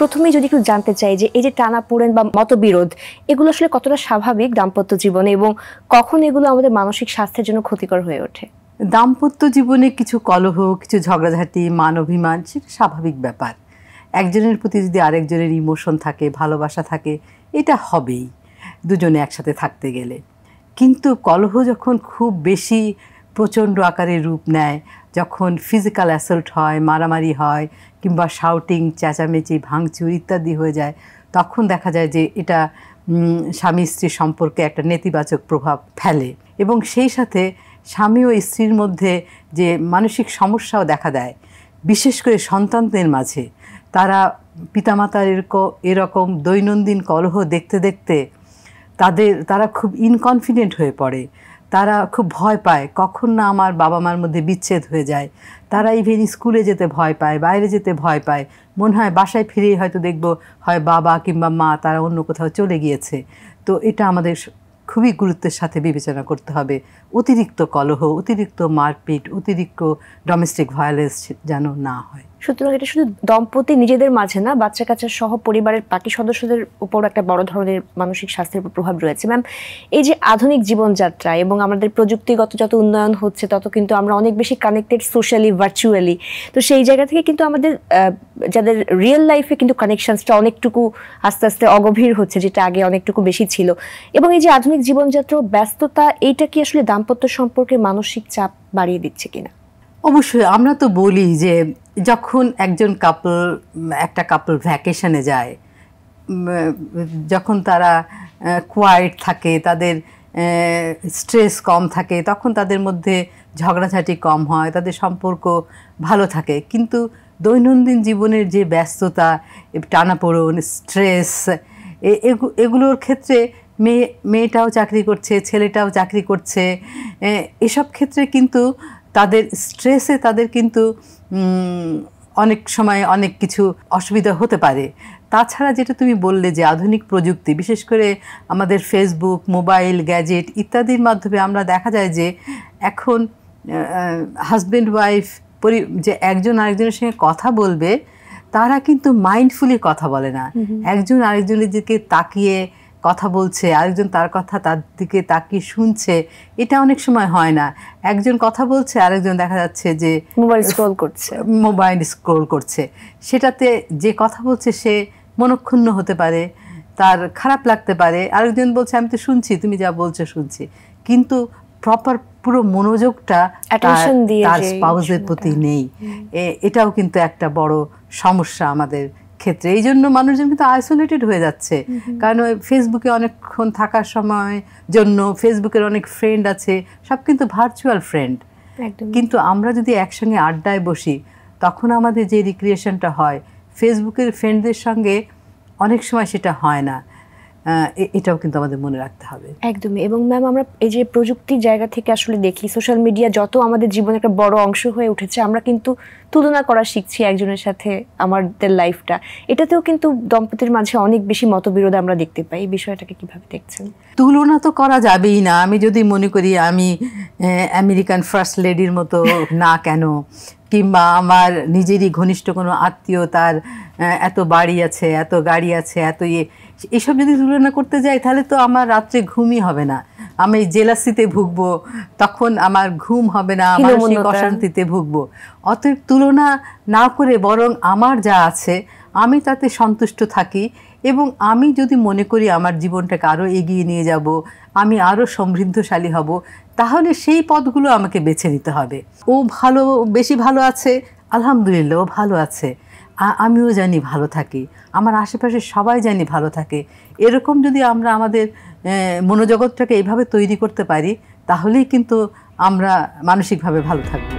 প্রথমেই যদি একটু জানতে চাই যে এই যে টানাপোড়েন বা মতবিরোধ এগুলো আসলে কতটা স্বাভাবিক দাম্পত্য জীবনে এবং কখন এগুলো আমাদের মানসিক স্বাস্থ্যের জন্য ক্ষতিকর হয়ে ওঠে? দাম্পত্য জীবনে কিছু কলহ, কিছু ঝগড়াঝাটি, মান অভিমান সেটা স্বাভাবিক ব্যাপার। একজনের প্রতি যদি আরেকজনের ইমোশন থাকে, ভালোবাসা থাকে, এটা হবেই দুজনে একসাথে থাকতে গেলে। কিন্তু কলহ যখন খুব বেশি প্রচণ্ড আকারে রূপ নেয়, যখন ফিজিক্যাল অ্যাসল্ট হয়, মারামারি হয়, কিংবা শাউটিং, চেঁচামেচি, ভাঙচুর ইত্যাদি হয়ে যায়, তখন দেখা যায় যে এটা স্বামী স্ত্রীর সম্পর্কে একটা নেতিবাচক প্রভাব ফেলে। এবং সেই সাথে স্বামী ও স্ত্রীর মধ্যে যে মানসিক সমস্যাও দেখা দেয়, বিশেষ করে সন্তানদের মাঝে। তারা পিতামাতার এরকম দৈনন্দিন কলহ দেখতে দেখতে তারা খুব ইনকনফিডেন্ট হয়ে পড়ে। তারা খুব ভয় পায় কখন না আমার বাবা মার মধ্যে বিচ্ছেদ হয়ে যায়। তারা ইভেন স্কুলে যেতে ভয় পায়, বাইরে যেতে ভয় পায়। মনে হয় বাসায় ফিরেই হয়তো দেখব হয় বাবা কিংবা মা তারা অন্য কোথাও চলে গিয়েছে। তো এটা আমাদের খুবই গুরুত্বের সাথে বিবেচনা করতে হবে। অতিরিক্ত কলহ, অতিরিক্ত মারপিট, অতিরিক্ত ডোমেস্টিক ভায়োলেন্স যেন না হয়। সুতরাং এটা শুধু দম্পতি নিজেদের মাঝে না, বাচ্চা কাচ্চা সহ পরিবারের বাকি সদস্যদের উপর একটা বড় ধরনের মানসিক স্বাস্থ্যের উপর প্রভাব রয়েছে। ম্যাম, এই যে আধুনিক জীবনযাত্রা এবং আমাদের প্রযুক্তিগত যত উন্নয়ন হচ্ছে তত কিন্তু আমরা অনেক বেশি কানেক্টেড সোশ্যালি, ভার্চুয়ালি। তো সেই জায়গা থেকে কিন্তু আমাদের যাদের রিয়েল লাইফে কিন্তু কানেকশনসটা অনেকটুকু আস্তে আস্তে অগভীর হচ্ছে, যেটা আগে অনেকটুকু বেশি ছিল। এবং এই যে আধুনিক জীবনযাত্রা ব্যস্ততা, এইটা কি আসলে দাম্পত্য সম্পর্কে মানসিক চাপ বাড়িয়ে দিচ্ছে কিনা? অবশ্যই। আমরা তো বলি যে যখন একটা কাপল ভ্যাকেশনে যায়, যখন তারা কোয়াইট থাকে, তাদের স্ট্রেস কম থাকে, তখন তাদের মধ্যে ঝগড়াঝাটি কম হয়, তাদের সম্পর্ক ভালো থাকে। কিন্তু দৈনন্দিন জীবনের যে ব্যস্ততা, টানাপোড়েন, স্ট্রেস, এগুলোর ক্ষেত্রে মেয়েটাও চাকরি করছে, ছেলেটাও চাকরি করছে, এসব ক্ষেত্রে কিন্তু তাদের স্ট্রেসে তাদের কিন্তু অনেক সময় অনেক কিছু অসুবিধা হতে পারে। তাছাড়া যেটা তুমি বললে যে আধুনিক প্রযুক্তি, বিশেষ করে আমাদের ফেসবুক, মোবাইল, গ্যাজেট ইত্যাদির মাধ্যমে আমরা দেখা যায় যে এখন হাজব্যান্ড ওয়াইফ যে একজন আরেকজনের সঙ্গে কথা বলবে, তারা কিন্তু মাইন্ডফুলি কথা বলে না। একজন আরেকজনের দিকে তাকিয়ে কথা বলছে, আরেকজন তার কথা তার দিকে তাকিয়ে শুনছে, এটা অনেক সময় হয় না। একজন কথা বলছে, আরেকজন দেখা যাচ্ছে যে মোবাইল স্ক্রোল করছে। সেটাতে যে কথা বলছে সে মনক্ষুণ্ণ হতে পারে, তার খারাপ লাগতে পারে। আরেকজন বলছে আমি তো শুনছি, তুমি যা বলছো শুনছি, কিন্তু প্রপার পুরো মনোযোগটা তার স্পাউসের প্রতি নেই। এটাও কিন্তু একটা বড় সমস্যা আমাদের ক্ষেত্রে। এই জন্য মানুষজন কিন্তু আইসোলেটেড হয়ে যাচ্ছে। কারণ ফেসবুকে অনেকক্ষণ থাকার সময় জন্য ফেসবুকের অনেক ফ্রেন্ড আছে, সব কিন্তু ভার্চুয়াল ফ্রেন্ড। কিন্তু আমরা যদি একসঙ্গে আড্ডায় বসি, তখন আমাদের যে রিক্রিয়েশনটা হয় ফেসবুকের ফ্রেন্ডদের সঙ্গে অনেক সময় সেটা হয় না। এটাও কিন্তু আমাদের মনে রাখতে হবে। একদমই। এবং ম্যাম, আমরা এই যে প্রযুক্তির জায়গা থেকে আসলে দেখি, সোশ্যাল মিডিয়া যত আমাদের জীবনে একটা বড় অংশ হয়ে উঠেছে, আমরা কিন্তু তুলনা করা শিখছি একজনের সাথে আমাদের লাইফটা। এটাতেও কিন্তু দম্পতির মাঝে অনেক বেশি মতবিরোধ আমরা দেখতে পাই। এই বিষয়টাকে কিভাবে দেখছেন? তুলনা তো করা যাবেই না। আমি যদি মনে করি আমি আমেরিকান ফার্স্ট লেডির মতো না কেন, কিংবা আমার নিজেরই ঘনিষ্ঠ কোনো আত্মীয় তার এত বাড়ি আছে, এত গাড়ি আছে, এসব যদি তুলনা করতে যাই, তাহলে তো আমার রাত্রে ঘুমই হবে না। আমি জেলাসিতে ভুগবো, তখন আমার ঘুম হবে না, মানসিক অশান্তিতে ভুগবো। অতএব তুলনা না করে বরং আমার যা আছে আমি তাতে সন্তুষ্ট থাকি। এবং আমি যদি মনে করি আমার জীবনটাকে আরও এগিয়ে নিয়ে যাব, আমি আরও সমৃদ্ধশালী হব, তাহলে সেই পথগুলো আমাকে বেছে নিতে হবে। ও বেশি ভালো আছে, আলহামদুলিল্লাহ ও ভালো আছে, আমিও জানি ভালো থাকি, আমার আশেপাশে সবাই জানি ভালো থাকে। এরকম যদি আমরা আমাদের মনোজগৎটাকে এইভাবে তৈরি করতে পারি, তাহলেই কিন্তু আমরা মানসিকভাবে ভালো থাকবো।